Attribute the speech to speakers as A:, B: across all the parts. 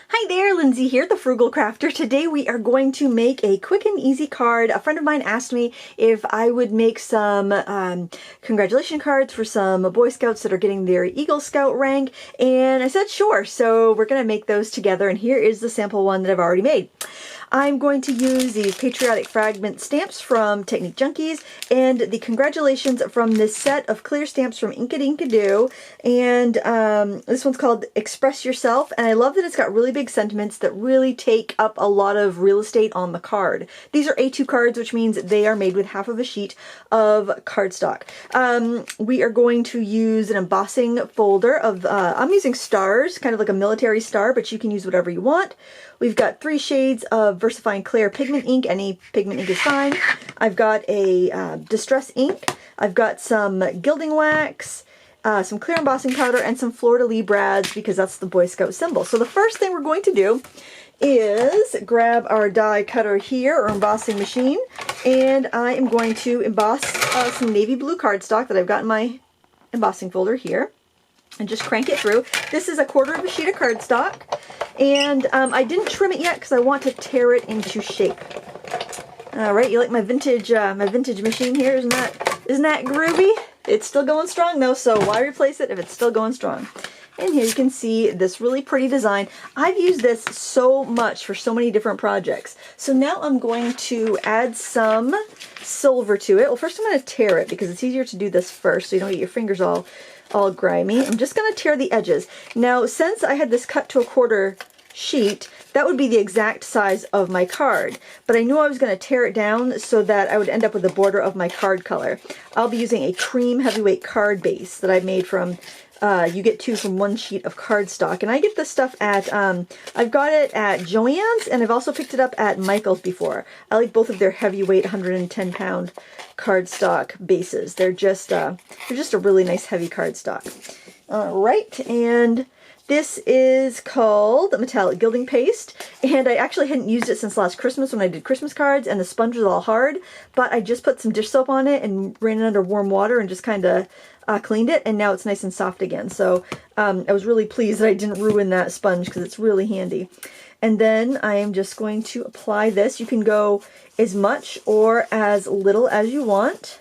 A: Hi there, Lindsay here, the Frugal Crafter. Today we are going to make a quick and easy card. A friend of mine asked me if I would make some congratulation cards for some Boy Scouts that are getting their Eagle Scout rank, and I said sure, so we're going to make those together, and here is the sample one that I've already made. I'm going to use these Patriotic Fragment stamps from Technique Junkies and the congratulations from this set of clear stamps from Inkadinkado, and this one's called Express Yourself, and I love that it's got really big sentiments that really take up a lot of real estate on the card. These are A2 cards, which means they are made with half of a sheet of cardstock. We are going to use an embossing folder of, I'm using stars, kind of like a military star, but you can use whatever you want. We've got 3 shades of VersaFine Clear pigment ink. Any pigment ink is fine. I've got a distress ink. I've got some gilding wax, some clear embossing powder, and some fleur-de-lis brads because that's the Boy Scout symbol. So the first thing we're going to do is grab our die cutter here, or embossing machine, and I am going to emboss some navy blue cardstock that I've got in my embossing folder here, and just crank it through. This is a 1/4 of a sheet of cardstock, and I didn't trim it yet because I want to tear it into shape. All right, you like my vintage machine here? Isn't that groovy? It's still going strong though, so why replace it if it's still going strong? And here you can see this really pretty design. I've used this so much for so many different projects. So now I'm going to add some silver to it. Well, first I'm going to tear it because it's easier to do this first so you don't get your fingers all grimy. I'm just going to tear the edges. Now, since I had this cut to a 1/4 sheet, that would be the exact size of my card, but I knew I was going to tear it down so that I would end up with the border of my card color. I'll be using a cream heavyweight card base that I made from, you get 2 from 1 sheet of cardstock, and I get this stuff at, I've got it at Joann's, and I've also picked it up at Michael's before. I like both of their heavyweight 110-pound cardstock bases. They're just a really nice heavy cardstock. All right, and this is called Metallic Gilding Paste, and I actually hadn't used it since last Christmas when I did Christmas cards, and the sponge was all hard, but I just put some dish soap on it and ran it under warm water and just kind of cleaned it, and now it's nice and soft again. So I was really pleased that I didn't ruin that sponge because it's really handy. And then I am just going to apply this. You can go as much or as little as you want.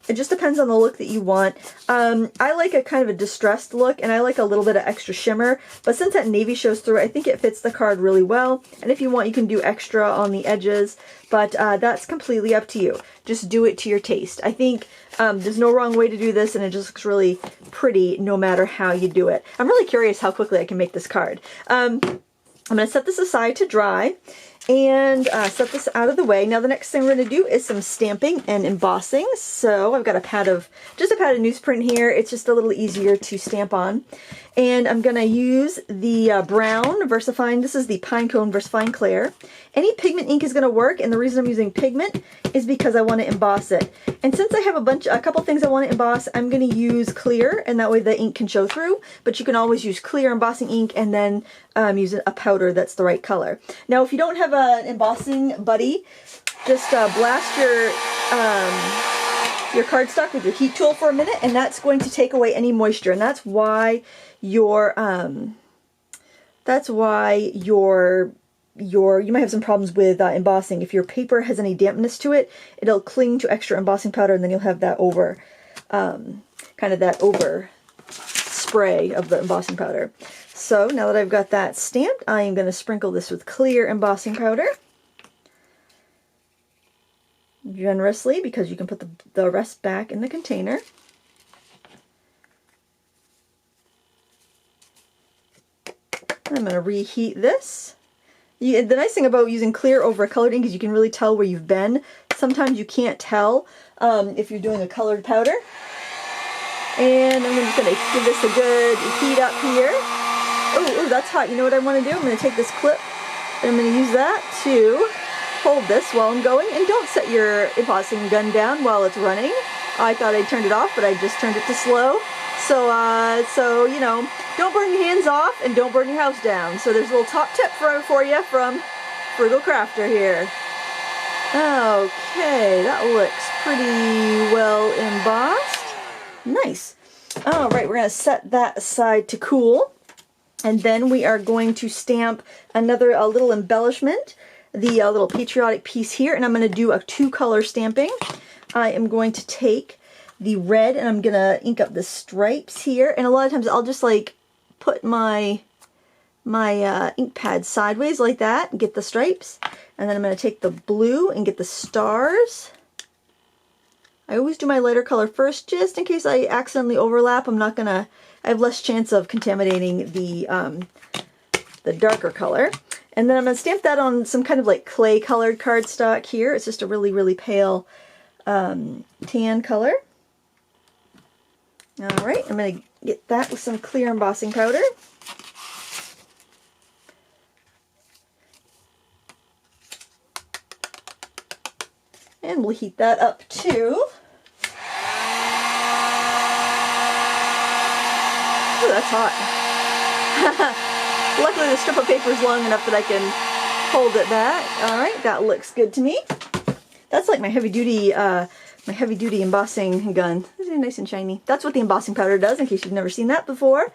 A: It just depends on the look that you want. I like a kind of a distressed look, and I like a little bit of extra shimmer, but since that navy shows through, I think it fits the card really well. And if you want, you can do extra on the edges, but that's completely up to you. Just do it to your taste. I think there's no wrong way to do this, and it just looks really pretty no matter how you do it. I'm really curious how quickly I can make this card. I'm going to set this aside to dry and set this out of the way. Now the next thing we're going to do is some stamping and embossing. So I've got just a pad of newsprint here. It's just a little easier to stamp on. And I'm going to use the brown VersaFine. This is the Pinecone VersaFine Clear. Any pigment ink is going to work, and the reason I'm using pigment is because I want to emboss it. And since I have a couple things I want to emboss, I'm going to use clear, and that way the ink can show through. But you can always use clear embossing ink and then use a powder that's the right color. Now, if you don't have an embossing buddy, just blast your cardstock with your heat tool for a minute, and that's going to take away any moisture, and that's why you might have some problems with embossing. If your paper has any dampness to it, it'll cling to extra embossing powder, and then you'll have that kind of that over spray of the embossing powder. So now that I've got that stamped, I am going to sprinkle this with clear embossing powder generously, because you can put the rest back in the container. I'm going to reheat this. The nice thing about using clear over a colored ink is you can really tell where you've been. Sometimes you can't tell if you're doing a colored powder. And I'm just going to give this a good heat up here. Oh, that's hot. You know what I want to do? I'm going to take this clip and I'm going to use that to hold this while I'm going. And don't set your embossing gun down while it's running. I thought I turned it off, but I just turned it to slow. So you know, don't burn your hands off and don't burn your house down. So there's a little top tip for you from Frugal Crafter here. Okay, that looks pretty well embossed. Nice. All right, we're going to set that aside to cool. And then we are going to stamp another little embellishment, the little patriotic piece here, and I'm going to do a 2-color stamping. I am going to take the red and I'm going to ink up the stripes here, and a lot of times I'll just like put my ink pad sideways like that and get the stripes, and then I'm going to take the blue and get the stars. I always do my lighter color first just in case I accidentally overlap. I have less chance of contaminating the darker color. And then I'm going to stamp that on some kind of like clay colored cardstock here. It's just a really, really pale tan color. All right, I'm going to get that with some clear embossing powder. And we'll heat that up too. Oh, that's hot. Luckily the strip of paper is long enough that I can hold it back. All right, that looks good to me. That's like my heavy duty embossing gun. Isn't it nice and shiny? That's what the embossing powder does, in case you've never seen that before.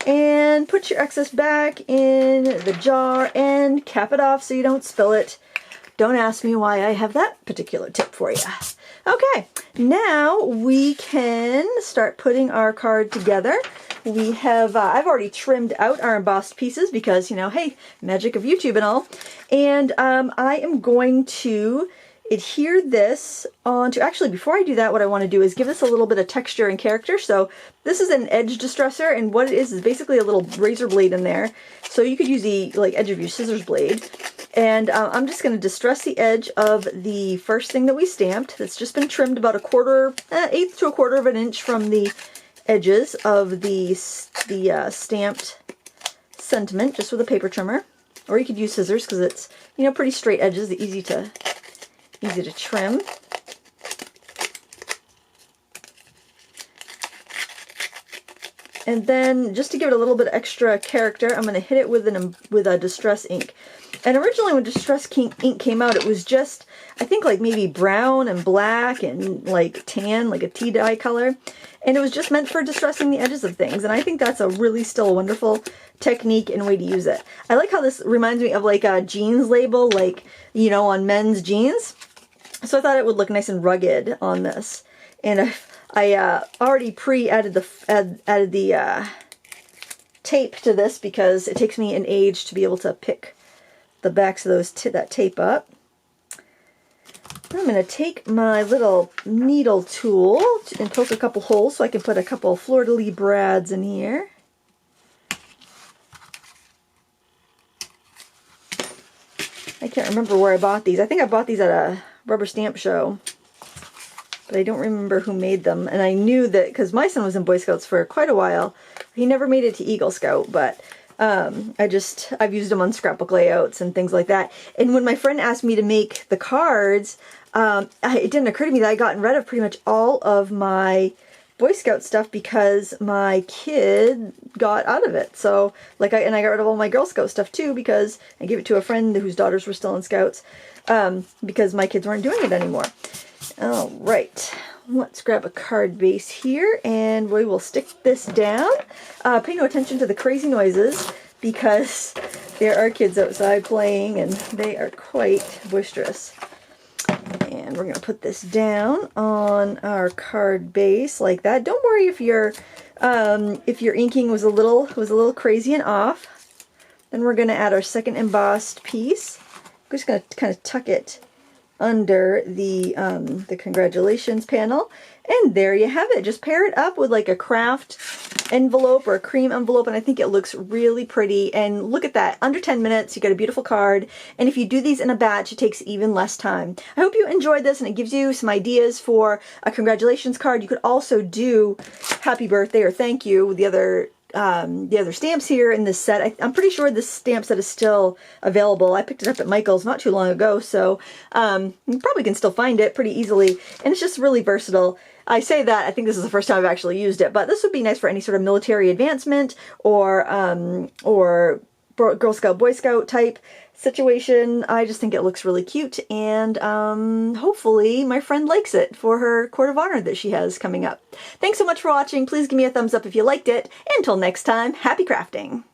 A: And put your excess back in the jar and cap it off so you don't spill it. Don't ask me why I have that particular tip for you. Okay, now we can start putting our card together. We have, I've already trimmed out our embossed pieces because, you know, hey, magic of YouTube and all. And I am going to adhere this onto, actually before I do that, what I want to do is give this a little bit of texture and character. So this is an edge distressor, and what it is basically a little razor blade in there. So you could use the edge of your scissors blade. And I'm just going to distress the edge of the first thing that we stamped. That's just been trimmed about eighth to a quarter of an inch from the edges of the stamped sentiment, just with a paper trimmer. Or you could use scissors because it's, you know, pretty straight edges, easy to trim. And then just to give it a little bit extra character, I'm going to hit it with a distress ink. And originally when distress ink came out, it was just, I think, like maybe brown and black and like tan, like a tea dye color. And it was just meant for distressing the edges of things. And I think that's a really still wonderful technique and way to use it. I like how this reminds me of like a jeans label, like, you know, on men's jeans. So I thought it would look nice and rugged on this. And I already added the tape to this because it takes me an age to be able to pick the backs of that tape up. I'm going to take my little needle tool and poke a couple holes so I can put a couple fleur-de-lis brads in here. I can't remember where I bought these. I think I bought these at a rubber stamp show, but I don't remember who made them. And I knew that because my son was in Boy Scouts for quite a while. He never made it to Eagle Scout, but I've used them on scrapbook layouts and things like that. And when my friend asked me to make the cards, it didn't occur to me that I'd gotten rid of pretty much all of my Boy Scout stuff because my kid got out of it. So, I got rid of all my Girl Scout stuff too because I gave it to a friend whose daughters were still in Scouts because my kids weren't doing it anymore. All right. Let's grab a card base here and we will stick this down. Pay no attention to the crazy noises because there are kids outside playing and they are quite boisterous. And we're going to put this down on our card base like that. Don't worry if your inking was a little crazy and off. Then we're going to add our second embossed piece. I'm just going to kind of tuck it under the congratulations panel, and there you have it. Just pair it up with like a craft envelope or a cream envelope, and I think it looks really pretty. And look at that, under 10 minutes you got a beautiful card. And if you do these in a batch, it takes even less time. I hope you enjoyed this and it gives you some ideas for a congratulations card. You could also do happy birthday or thank you with the other stamps here in this set. I'm pretty sure this stamp set is still available. I picked it up at Michael's not too long ago, so you probably can still find it pretty easily. And it's just really versatile. I say that, I think this is the first time I've actually used it, but this would be nice for any sort of military advancement or Girl Scout, Boy Scout type situation. I just think it looks really cute, and hopefully my friend likes it for her Court of Honor that she has coming up. Thanks so much for watching. Please give me a thumbs up if you liked it. Until next time, happy crafting!